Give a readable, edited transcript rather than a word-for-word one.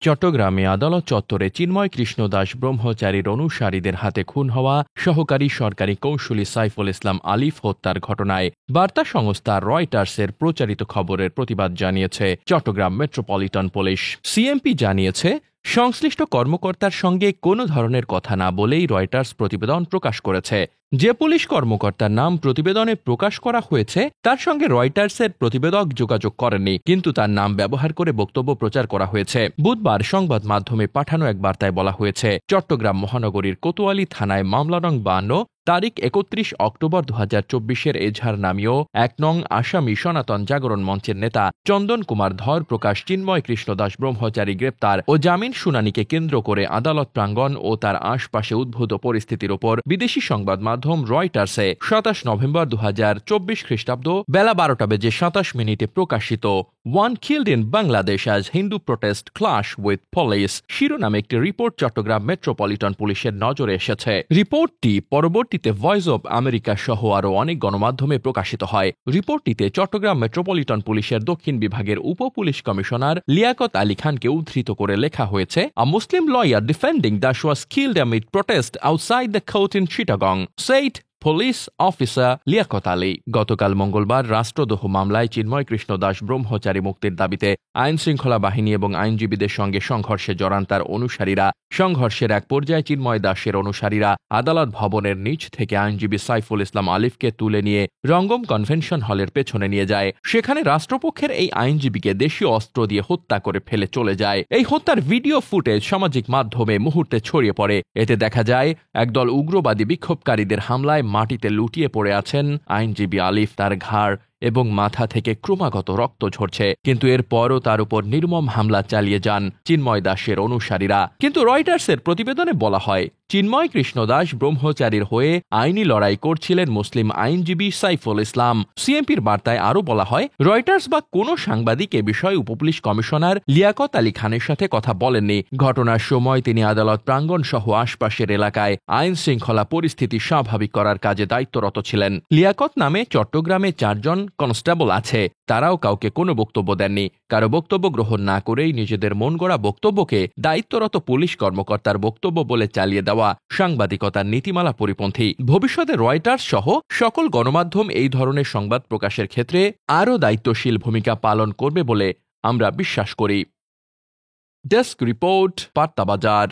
চট্টগ্রামে আদালত চত্বরে চিন্ময় কৃষ্ণ দাস ব্রহ্মচারীর অনুসারীদের হাতে খুন হওয়া সহকারী সরকারি কৌশলী সাইফুল ইসলাম আলিফ হত্যার ঘটনায় বার্তা সংস্থা রয়টার্সের প্রচারিত খবরের প্রতিবাদ জানিয়েছে চট্টগ্রাম মেট্রোপলিটন পুলিশ। সিএমপি জানিয়েছে, সংশ্লিষ্ট কর্মকর্তার সঙ্গে কোনো ধরনের কথা না বলেই রয়টার্স প্রতিবেদন প্রকাশ করেছে। যে পুলিশ কর্মকর্তার নাম প্রতিবেদনে প্রকাশ করা হয়েছে তার সঙ্গে রয়টার্সের প্রতিবেদক যোগাযোগ করেননি, কিন্তু তার নাম ব্যবহার করে বক্তব্য প্রচার করা হয়েছে। বুধবার সংবাদ মাধ্যমে পাঠানো এক বার্তায় বলা হয়েছে, চট্টগ্রাম মহানগরীর কোতোয়ালি থানায় মামলা নং 52 তারিখ 31 অক্টোবর 2024 এজাহার নামীয় 1 নং আসামি সনাতন জাগরণ মঞ্চের নেতা চন্দন কুমার ধর প্রকাশ চিন্ময় কৃষ্ণ দাস ব্রহ্মচারী গ্রেপ্তার ও জামিন শুনানিকে কেন্দ্র করে আদালত প্রাঙ্গণ ও তার আশপাশে উদ্ভূত পরিস্থিতির ওপর বিদেশি সংবাদ মাধ্যম রয়টার্সে 27 নভেম্বর 2024 খ্রিস্টাব্দ বেলা 12:27 প্রকাশিত "One killed in Bangladesh as Hindu protest clash with police" শিরোনামে একটি রিপোর্ট চট্টগ্রাম মেট্রোপলিটন পুলিশের নজরে এসেছে। রিপোর্টটি পরবর্তীতে ভয়েস অব আমেরিকা সহ আরও অনেক গণমাধ্যমে প্রকাশিত হয়। রিপোর্টটিতে চট্টগ্রাম মেট্রোপলিটন পুলিশের দক্ষিণ বিভাগের উপ পুলিশ কমিশনার লিয়াকত আলী খানকে উদ্ধৃত করে লেখা হয়েছে, "A Muslim lawyer defending Dash was killed amid protest outside the court in Chittagong said police officer Liaquat Ali. গতকাল মঙ্গলবার রাষ্ট্রদ্রোহ মামলায় চিন্ময় কৃষ্ণ দাস ব্রহ্মচারী মুক্তির দাবিতে আইন শৃঙ্খলা বাহিনী এবং আইনজীবীদের সঙ্গে সংঘর্ষে জড়ান তার অনুসারীরা। সংঘর্ষের এক পর্যায়ে চিন্ময় দাসের অনুসারীরা আদালত ভবনের নিচ থেকে আইনজীবী সাইফুল ইসলাম আলিফকে তুলে নিয়ে রঙ্গম কনভেনশন হলের পেছনে নিয়ে যায়। সেখানে রাষ্ট্রপক্ষের এই আইনজীবীকে দেশীয় অস্ত্র দিয়ে হত্যা করে ফেলে চলে যায়। এই হত্যার ভিডিও ফুটেজ সামাজিক মাধ্যমে মুহূর্তে ছড়িয়ে পড়ে। এতে দেখা যায় একদল উগ্রবাদী বিক্ষোভকারীদের হামলায় মাটিতে লুটিয়ে পড়ে আছেন আইনজীবী আলিফ। তার ঘাড় এবং মাথা থেকে ক্রমাগত রক্ত ঝরছে, কিন্তু এরপরও তার উপর নির্মম হামলা চালিয়ে যান চিন্ময় দাসের অনুসারীরা। কিন্তু রয়টার্সের প্রতিবেদনে বলা হয়, চিন্ময় কৃষ্ণ দাস ব্রহ্মচারীর হয়ে আইনি লড়াই করছিলেন মুসলিম আইনজীবী সাইফুল ইসলাম। সিএমপির বার্তায় আরও বলা হয়, রয়টার্স বা কোনো সাংবাদিক এ বিষয়ে উপপুলিশ কমিশনার লিয়াকত আলী খানের সাথে কথা বলেননি। ঘটনার সময় তিনি আদালত প্রাঙ্গণ সহ আশপাশের এলাকায় আইন শৃঙ্খলা পরিস্থিতি স্বাভাবিক করার কাজে দায়িত্বরত ছিলেন। লিয়াকত নামে চট্টগ্রামে 4 জন কনস্টেবল আছে, তারাও কাউকে কোনো বক্তব্য দেননি। কারো বক্তব্য গ্রহণ না করেই নিজেদের মন গড়া বক্তব্যকে দায়িত্বরত পুলিশ কর্মকর্তার বক্তব্য বলে চালিয়ে দেওয়া সাংবাদিকতার নীতিমালা পরিপন্থী। ভবিষ্যতে রয়টার্স সহ সকল গণমাধ্যম এই ধরনের সংবাদ প্রকাশের ক্ষেত্রে আরও দায়িত্বশীল ভূমিকা পালন করবে বলে আমরা বিশ্বাস করি। ডেস্ক রিপোর্ট, বার্তা বাজার।